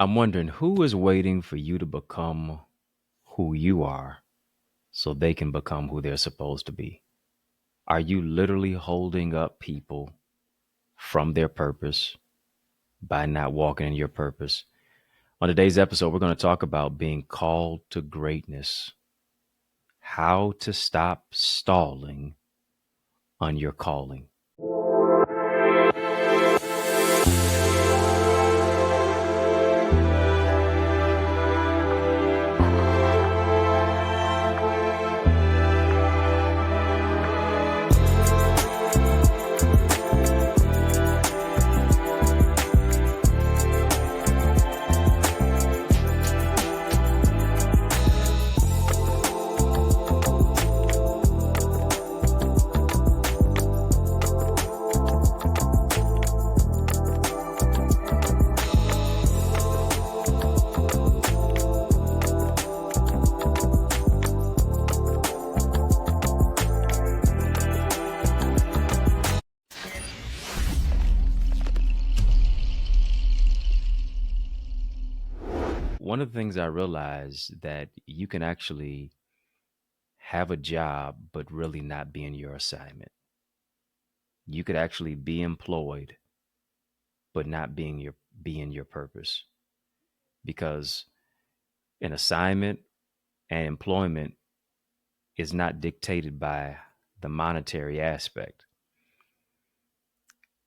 I'm wondering who is waiting for you to become who you are so they can become who they're supposed to be. Are you literally holding up people from their purpose by not walking in your purpose? On today's episode, we're going to talk about being called to greatness, how to stop stalling on your calling. One of the things I realized that you can actually have a job, but really not be in your assignment. You could actually be employed, but not be in your purpose. Because an assignment and employment is not dictated by the monetary aspect.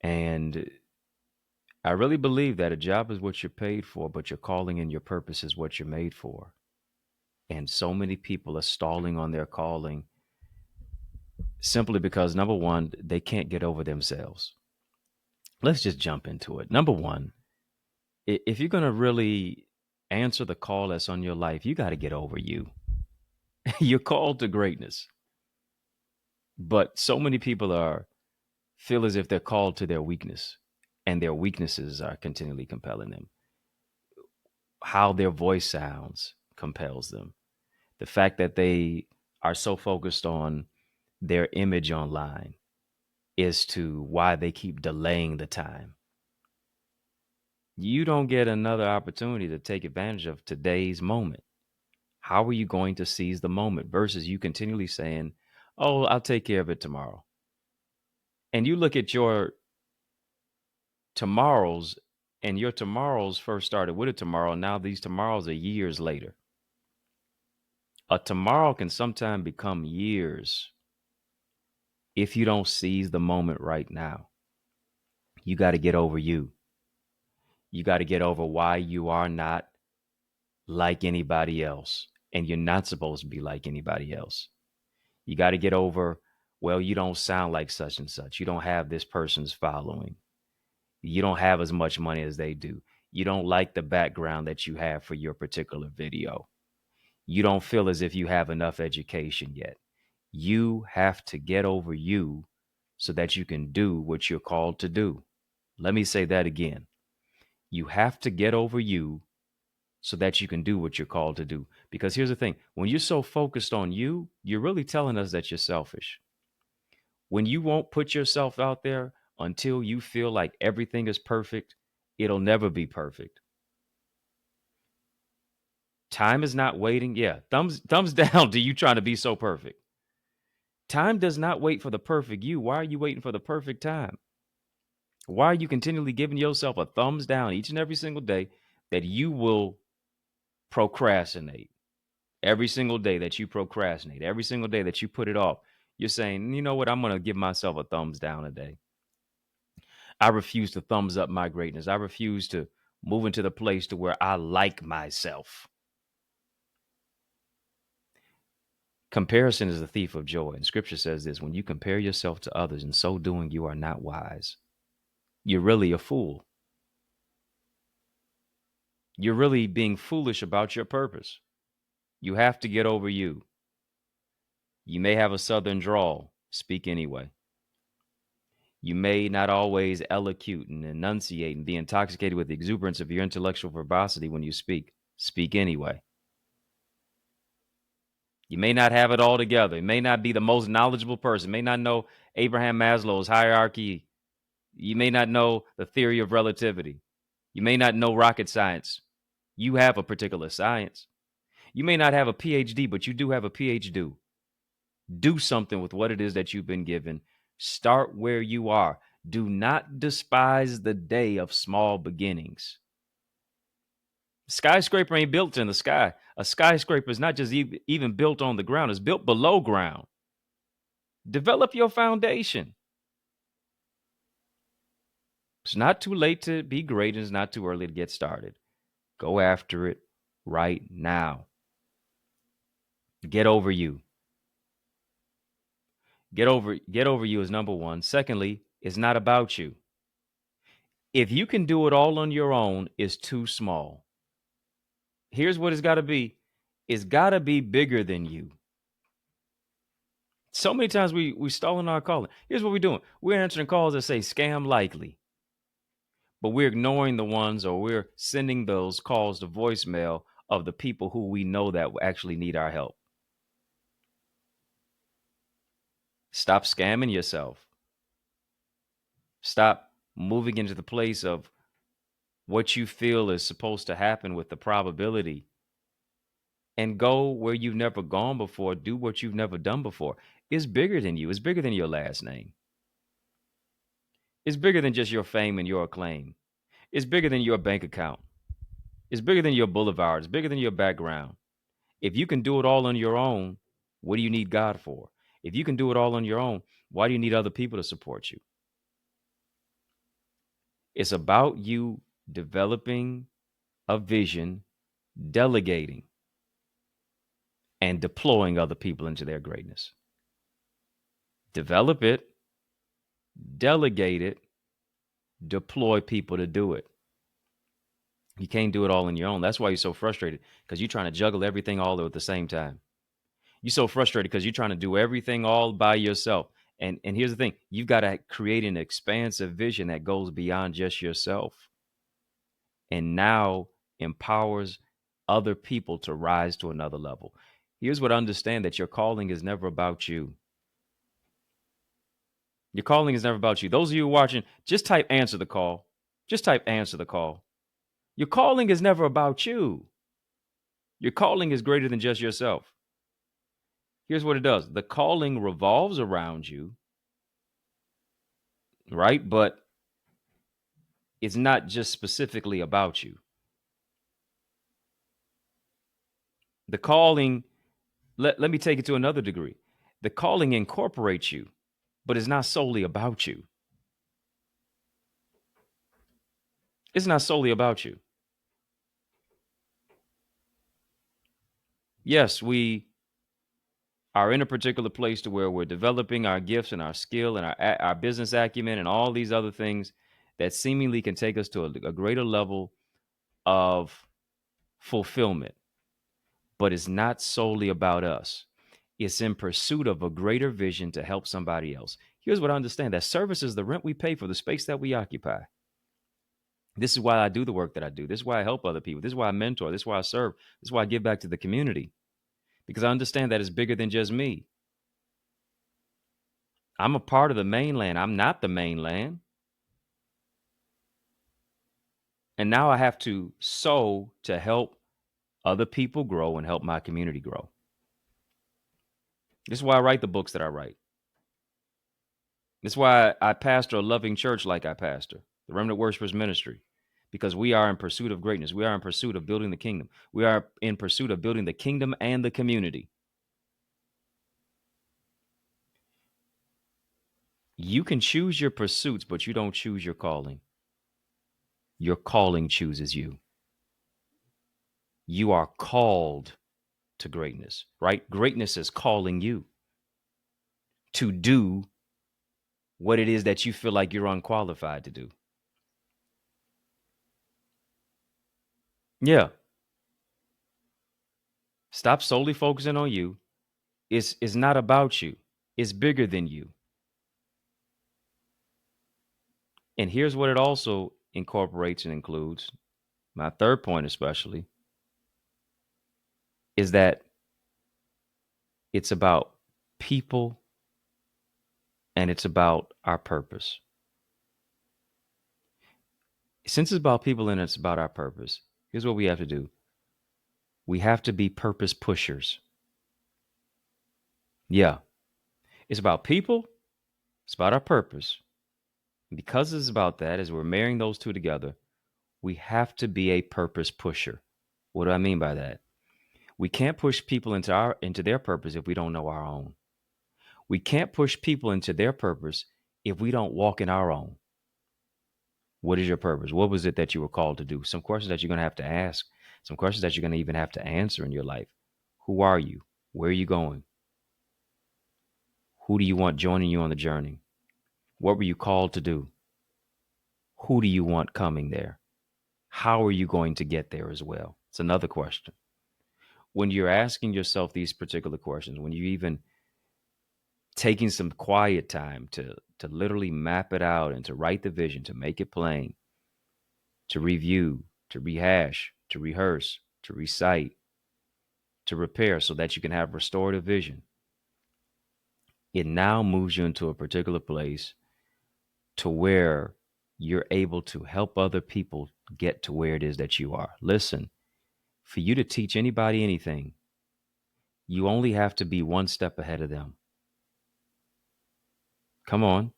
And I really believe that a job is what you're paid for, but your calling and your purpose is what you're made for. And so many people are stalling on their calling simply because, number one, they can't get over themselves. Let's just jump into it. Number one, if you're going to really answer the call that's on your life, you got to get over you. You're called to greatness. But so many people feel as if they're called to their weakness, and their weaknesses are continually compelling them. How their voice sounds compels them. The fact that they are so focused on their image online is to why they keep delaying the time. You don't get another opportunity to take advantage of today's moment. How are you going to seize the moment versus you continually saying, "Oh, I'll take care of it tomorrow." And you look at your tomorrows, and your tomorrows first started with a tomorrow. Now these tomorrows are years later. A tomorrow can sometimes become years if you don't seize the moment right now. You got to get over you. You got to get over why you are not like anybody else, and you're not supposed to be like anybody else. You got to get over, well, you don't sound like such and such. You don't have this person's following. You don't have as much money as they do. You don't like the background that you have for your particular video. You don't feel as if you have enough education yet. You have to get over you so that you can do what you're called to do. Let me say that again. You have to get over you so that you can do what you're called to do. Because here's the thing, when you're so focused on you, you're really telling us that you're selfish. When you won't put yourself out there until you feel like everything is perfect, it'll never be perfect. Time is not waiting. Yeah, thumbs down to you trying to be so perfect. Time does not wait for the perfect you. Why are you waiting for the perfect time? Why are you continually giving yourself a thumbs down each and every single day that you will procrastinate? Every single day that you procrastinate, every single day that you put it off, you're saying, you know what, I'm going to give myself a thumbs down today. I refuse to thumbs up my greatness. I refuse to move into the place to where I like myself. Comparison is the thief of joy. And scripture says this: when you compare yourself to others, in so doing, you are not wise. You're really a fool. You're really being foolish about your purpose. You have to get over you. You may have a southern drawl. Speak anyway. You may not always elocute and enunciate and be intoxicated with the exuberance of your intellectual verbosity when you speak. Speak anyway. You may not have it all together. You may not be the most knowledgeable person. You may not know Abraham Maslow's hierarchy. You may not know the theory of relativity. You may not know rocket science. You have a particular science. You may not have a PhD, but you do have a PhD. Do something with what it is that you've been given. Start where you are. Do not despise the day of small beginnings. Skyscraper ain't built in the sky. A skyscraper is not just even built on the ground, it's built below ground. Develop your foundation. It's not too late to be great, and it's not too early to get started. Go after it right now. Get over you. Get over you is number one. Secondly, it's not about you. If you can do it all on your own, it's too small. Here's what it's got to be. It's got to be bigger than you. So many times we stalling our calling. Here's what we're doing. We're answering calls that say scam likely, but we're ignoring the ones, or we're sending those calls to voicemail of the people who we know that actually need our help. Stop scamming yourself. Stop moving into the place of what you feel is supposed to happen with the probability, and go where you've never gone before. Do what you've never done before. It's bigger than you. It's bigger than your last name. It's bigger than just your fame and your acclaim. It's bigger than your bank account. It's bigger than your boulevard. It's bigger than your background. If you can do it all on your own, what do you need God for? If you can do it all on your own, why do you need other people to support you? It's about you developing a vision, delegating, and deploying other people into their greatness. Develop it, delegate it, deploy people to do it. You can't do it all on your own. That's why you're so frustrated, because you're trying to juggle everything all at the same time. You're so frustrated because you're trying to do everything all by yourself. And here's the thing. You've got to create an expansive vision that goes beyond just yourself, and now empowers other people to rise to another level. Here's what I understand: that your calling is never about you. Your calling is never about you. Those of you watching, just type answer the call. Just type answer the call. Your calling is never about you. Your calling is greater than just yourself. Here's what it does. The calling revolves around you, right? But it's not just specifically about you. The calling, let me take it to another degree. The calling incorporates you, but it's not solely about you. It's not solely about you. Yes, we are in a particular place to where we're developing our gifts and our skill and our business acumen and all these other things that seemingly can take us to a greater level of fulfillment. But it's not solely about us. It's in pursuit of a greater vision to help somebody else. Here's what I understand: that service is the rent we pay for the space that we occupy. This is why I do the work that I do. This is why I help other people. This is why I mentor. This is why I serve. This is why I give back to the community, because I understand that it's bigger than just me. I'm a part of the mainland. I'm not the mainland. And now I have to sow to help other people grow and help my community grow. This is why I write the books that I write. This is why I pastor a loving church like I pastor, the Remnant Worshipers Ministry, because we are in pursuit of greatness. We are in pursuit of building the kingdom. We are in pursuit of building the kingdom and the community. You can choose your pursuits, but you don't choose your calling. Your calling chooses you. You are called to greatness, right? Greatness is calling you to do what it is that you feel like you're unqualified to do. Yeah. Stop solely focusing on you. It's not about you. It's bigger than you. And here's what it also incorporates and includes. My third point especially is that it's about people and it's about our purpose. Since it's about people and it's about our purpose, here's what we have to do. We have to be purpose pushers. Yeah. It's about people. It's about our purpose. And because it's about that, as we're marrying those two together, we have to be a purpose pusher. What do I mean by that? We can't push people into their purpose if we don't know our own. We can't push people into their purpose if we don't walk in our own. What is your purpose? What was it that you were called to do? Some questions that you're going to have to ask, some questions that you're going to even have to answer in your life. Who are you? Where are you going? Who do you want joining you on the journey? What were you called to do? Who do you want coming there? How are you going to get there as well? It's another question. When you're asking yourself these particular questions, when you even taking some quiet time to literally map it out and to write the vision, to make it plain, to review, to rehash, to rehearse, to recite, to repair so that you can have restorative vision. It now moves you into a particular place to where you're able to help other people get to where it is that you are. Listen, for you to teach anybody anything, you only have to be one step ahead of them. Come on.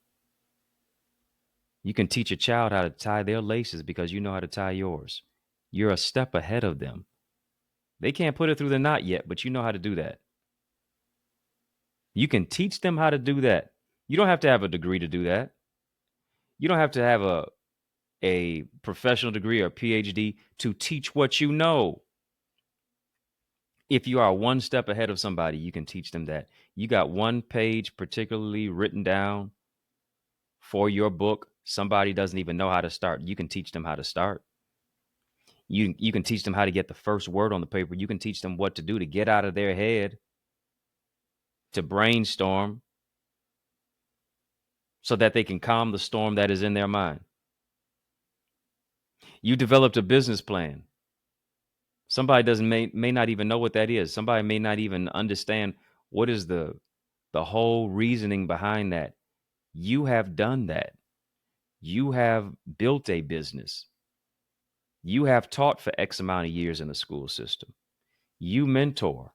You can teach a child how to tie their laces because you know how to tie yours. You're a step ahead of them. They can't put it through the knot yet, but you know how to do that. You can teach them how to do that. You don't have to have a degree to do that. You don't have to have a professional degree or PhD to teach what you know. If you are one step ahead of somebody, you can teach them that. You got one page particularly written down for your book. Somebody doesn't even know how to start. You can teach them how to start. You can teach them how to get the first word on the paper. You can teach them what to do to get out of their head, to brainstorm, so that they can calm the storm that is in their mind. You developed a business plan. Somebody may not even know what that is. Somebody may not even understand what is the whole reasoning behind that. You have done that. You have built a business. You have taught for X amount of years in the school system. You mentor.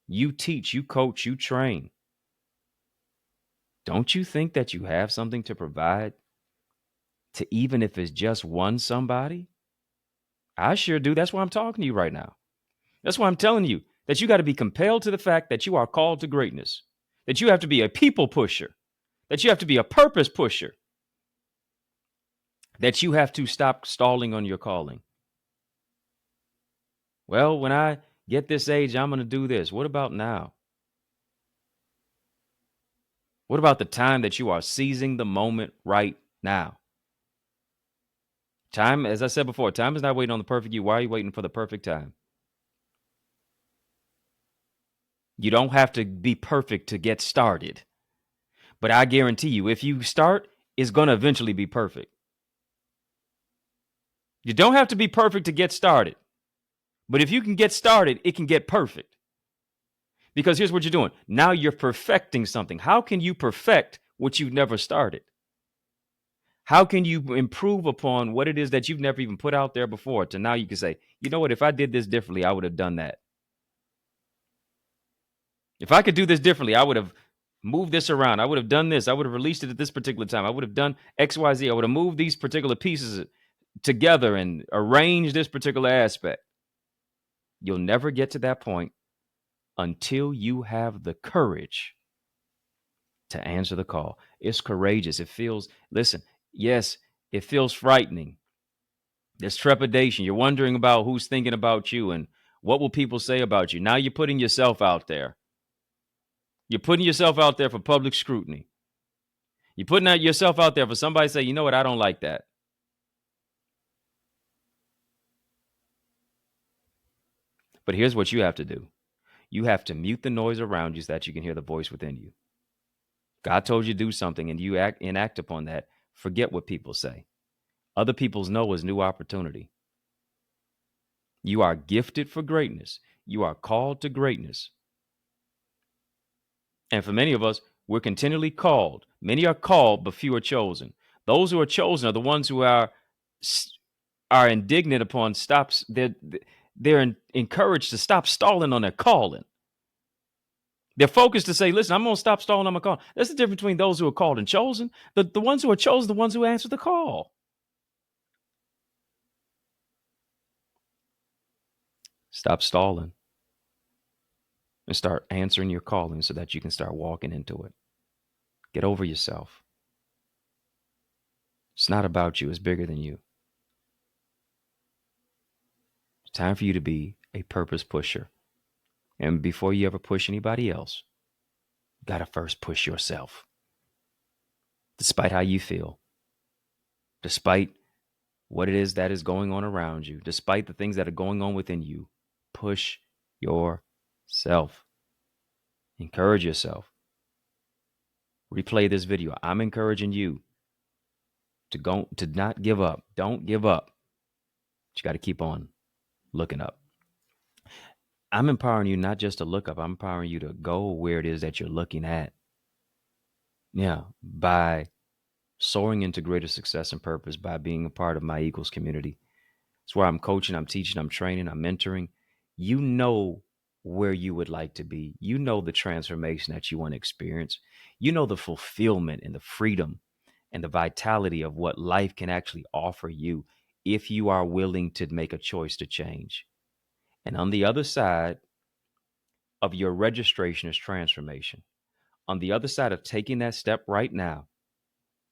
You teach, you coach, you train. Don't you think that you have something to provide to, even if it's just one somebody? I sure do. That's why I'm talking to you right now. That's why I'm telling you that you got to be compelled to the fact that you are called to greatness, that you have to be a people pusher, that you have to be a purpose pusher, that you have to stop stalling on your calling. Well, when I get this age, I'm going to do this. What about now? What about the time that you are seizing the moment right now? Time, as I said before, time is not waiting on the perfect you. Why are you waiting for the perfect time? You don't have to be perfect to get started. But I guarantee you, if you start, it's going to eventually be perfect. You don't have to be perfect to get started. But if you can get started, it can get perfect. Because here's what you're doing. Now you're perfecting something. How can you perfect what you've never started? How can you improve upon what it is that you've never even put out there before to now you can say, you know what, if I did this differently, I would have done that. If I could do this differently, I would have moved this around. I would have done this. I would have released it at this particular time. I would have done X, Y, Z. I would have moved these particular pieces together and arranged this particular aspect. You'll never get to that point until you have the courage to answer the call. It's courageous. It feels, listen, yes, it feels frightening. There's trepidation. You're wondering about who's thinking about you and what will people say about you. Now you're putting yourself out there. You're putting yourself out there for public scrutiny. You're putting yourself out there for somebody to say, you know what, I don't like that. But here's what you have to do. You have to mute the noise around you so that you can hear the voice within you. God told you to do something and you enact upon that. Forget what people say. Other people's no is new opportunity. You are gifted for greatness. You are called to greatness. And for many of us, we're continually called. Many are called, but few are chosen. Those who are chosen are the ones who are indignant upon stops. they're encouraged to stop stalling on their calling. They're focused to say, listen, I'm going to stop stalling on my call. That's the difference between those who are called and chosen. The ones who are chosen, the ones who answer the call. Stop stalling and start answering your calling so that you can start walking into it. Get over yourself. It's not about you. It's bigger than you. It's time for you to be a purpose pusher. And before you ever push anybody else, you got to first push yourself. Despite how you feel, despite what it is that is going on around you, despite the things that are going on within you, push yourself. Encourage yourself. Replay this video. I'm encouraging you to not give up. Don't give up. But you got to keep on looking up. I'm empowering you not just to look up. I'm empowering you to go where it is that you're looking at. Yeah, by soaring into greater success and purpose, by being a part of my Eagles community. It's where I'm coaching, I'm teaching, I'm training, I'm mentoring. You know where you would like to be. You know the transformation that you want to experience. You know the fulfillment and the freedom and the vitality of what life can actually offer you if you are willing to make a choice to change. And on the other side of your registration is transformation. On the other side of taking that step right now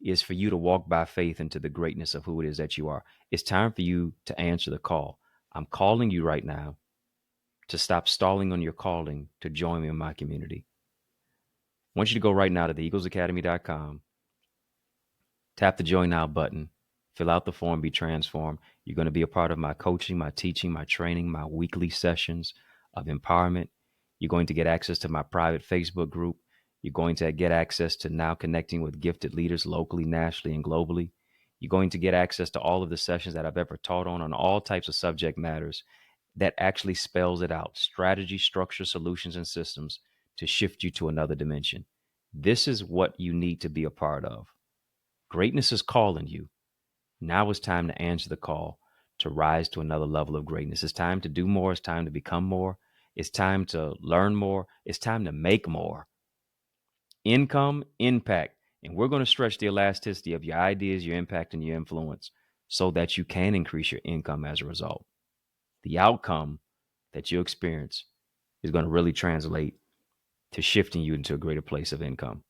is for you to walk by faith into the greatness of who it is that you are. It's time for you to answer the call. I'm calling you right now to stop stalling on your calling to join me in my community. I want you to go right now to theeaglesacademy.com, tap the join now button, fill out the form, be transformed. You're going to be a part of my coaching, my teaching, my training, my weekly sessions of empowerment. You're going to get access to my private Facebook group. You're going to get access to now connecting with gifted leaders locally, nationally, and globally. You're going to get access to all of the sessions that I've ever taught on all types of subject matters that actually spells it out: strategy, structure, solutions, and systems to shift you to another dimension. This is what you need to be a part of. Greatness is calling you. Now it's time to answer the call to rise to another level of greatness. It's time to do more. It's time to become more. It's time to learn more. It's time to make more. Income, impact. And we're going to stretch the elasticity of your ideas, your impact, and your influence so that you can increase your income as a result. The outcome that you experience is going to really translate to shifting you into a greater place of income.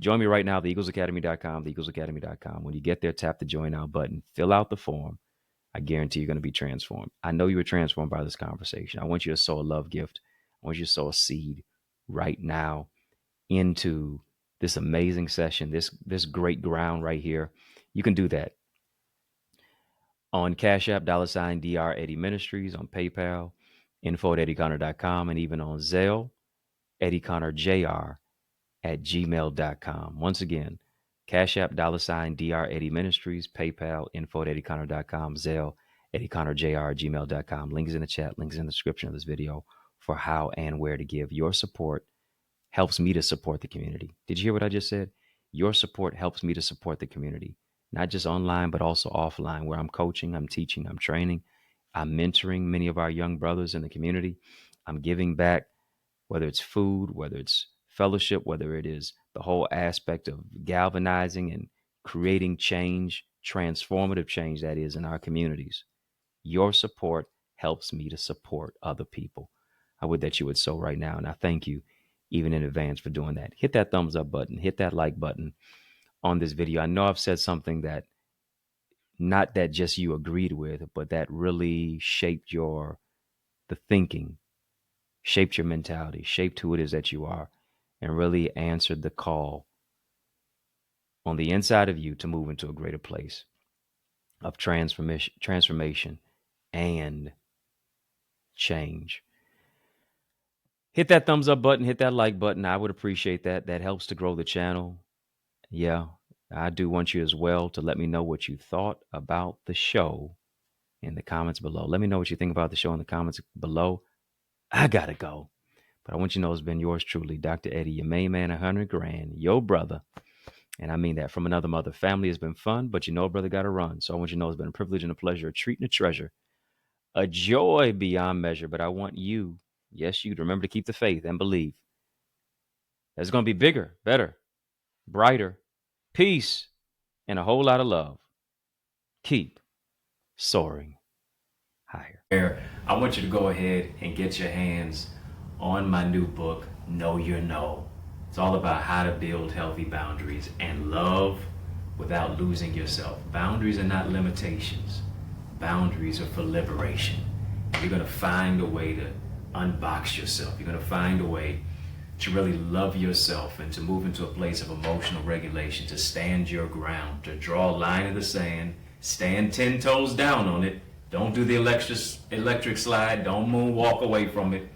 Join me right now, theeaglesacademy.com, theeaglesacademy.com. When you get there, tap the join now button, fill out the form. I guarantee you're going to be transformed. I know you were transformed by this conversation. I want you to sow a love gift. I want you to sow a seed right now into this amazing session, this great ground right here. You can do that on Cash App, $Dr. Eddie Ministries, on PayPal, info@EddieConnor.com, and even on Zelle, EddieConnorJr @gmail.com. Once again, Cash App, $Dr. Eddie Ministries, PayPal, info@EddieConnor.com, Zelle, EddieConnorJr @gmail.com. Links in the chat, links in the description of this video for how and where to give. Your support helps me to support the community. Did you hear what I just said? Your support helps me to support the community, not just online, but also offline, where I'm coaching, I'm teaching, I'm training, I'm mentoring many of our young brothers in the community. I'm giving back, whether it's food, whether it's fellowship, whether it is the whole aspect of galvanizing and creating change, transformative change that is in our communities. Your support helps me to support other people. I would that you would sow right now. And I thank you even in advance for doing that. Hit that thumbs up button, hit that like button on this video. I know I've said something that not that just you agreed with, but that really shaped the thinking, shaped your mentality, shaped who it is that you are, and really answered the call on the inside of you to move into a greater place of transformation and change. Hit that thumbs up button, hit that like button. I would appreciate that. That helps to grow the channel. Yeah, I do want you as well to let me know what you thought about the show in the comments below. Let me know what you think about the show in the comments below. I gotta go. But I want you to know it's been yours truly, Dr. Eddie, your main man, 100 grand, your brother. And I mean that from another mother. Family has been fun, but you know, brother got to run. So I want you to know it's been a privilege and a pleasure, a treat and a treasure a joy beyond measure. But I want you, yes, you to remember to keep the faith and believe. It's going to be bigger, better, brighter, peace, and a whole lot of love. Keep soaring higher. I want you to go ahead and get your hands on my new book, Know Your No. It's all about how to build healthy boundaries and love without losing yourself. Boundaries are not limitations. Boundaries are for liberation. You're going to find a way to unbox yourself. You're going to find a way to really love yourself and to move into a place of emotional regulation, to stand your ground, to draw a line in the sand, stand 10 toes down on it. Don't do the electric slide. Don't moonwalk away from it,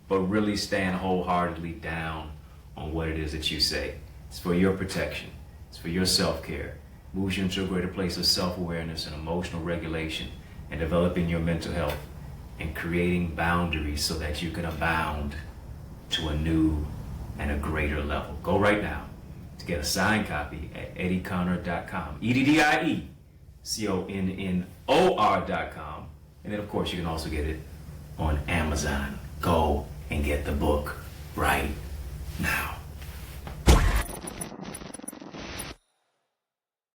but really stand wholeheartedly down on what it is that you say. It's for your protection. It's for your self-care. Moves you into a greater place of self-awareness and emotional regulation, and developing your mental health and creating boundaries so that you can abound to a new and a greater level. Go right now to get a signed copy at EddieConnor.com. EddieConnor.com. And then, of course, you can also get it on Amazon. Go and get the book right now.